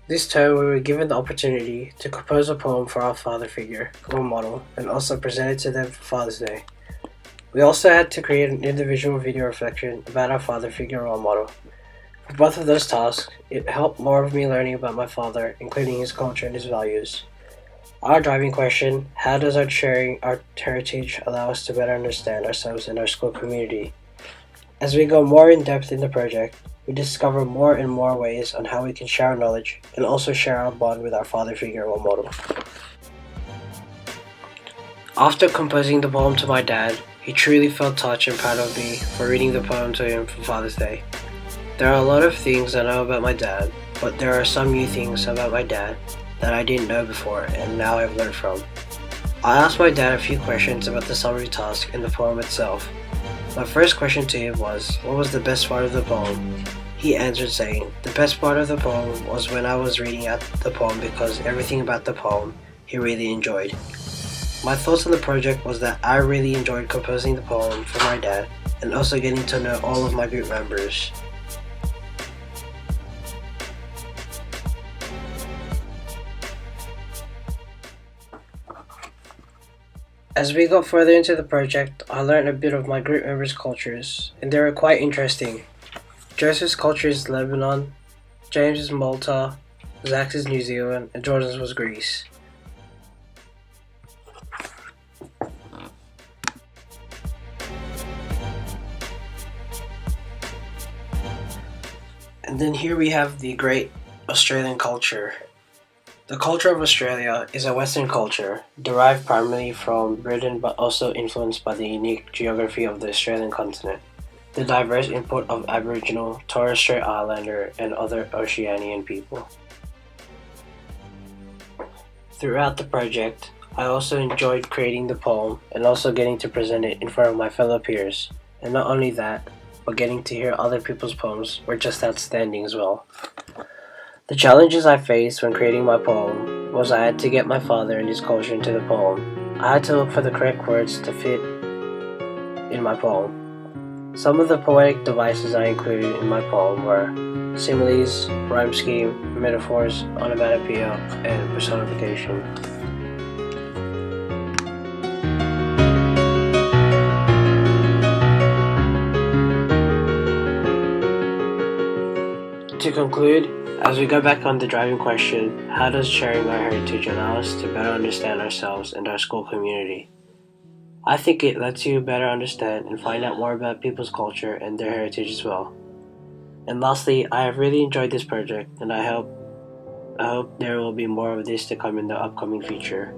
This time we were given the opportunity to compose a poem for our father figure, role model, and also present it to them for Father's Day. We also had to create an individual video reflection about our father figure role model. For both of those tasks, it helped more of me learning about my father, including his culture and his values. Our driving question: how does our sharing our heritage allow us to better understand ourselves and our school community? As we go more in depth in the project, we discover more and more ways on how we can share our knowledge and also share our bond with our father figure role model. After composing the poem to my dad, he truly felt touched and proud of me for reading the poem to him for Father's Day. There are a lot of things I know about my dad, but there are some new things about my dad that I didn't know before and now I've learned from. I asked my dad a few questions about the summary task and the poem itself. My first question to him was, what was the best part of the poem? He answered saying, the best part of the poem was when I was reading out the poem because everything about the poem he really enjoyed. My thoughts on the project was that I really enjoyed composing the poem for my dad and also getting to know all of my group members. As we got further into the project, I learned a bit of my group members' cultures, and they were quite interesting. Joseph's culture is Lebanon, James is Malta, Zach's is New Zealand, and Jordan's was Greece. And then here we have the great Australian culture. The culture of Australia is a Western culture, derived primarily from Britain but also influenced by the unique geography of the Australian continent, the diverse input of Aboriginal, Torres Strait Islander, and other Oceanian people. Throughout the project, I also enjoyed creating the poem and also getting to present it in front of my fellow peers. And not only that, but getting to hear other people's poems were just outstanding as well. The challenges I faced when creating my poem was I had to get my father and his culture into the poem. I had to look for the correct words to fit in my poem. Some of the poetic devices I included in my poem were similes, rhyme scheme, metaphors, onomatopoeia, and personification. To conclude, as we go back on the driving question, how does sharing our heritage allow us to better understand ourselves and our school community? I think it lets you better understand and find out more about people's culture and their heritage as well. And lastly, I have really enjoyed this project and I hope there will be more of this to come in the upcoming future.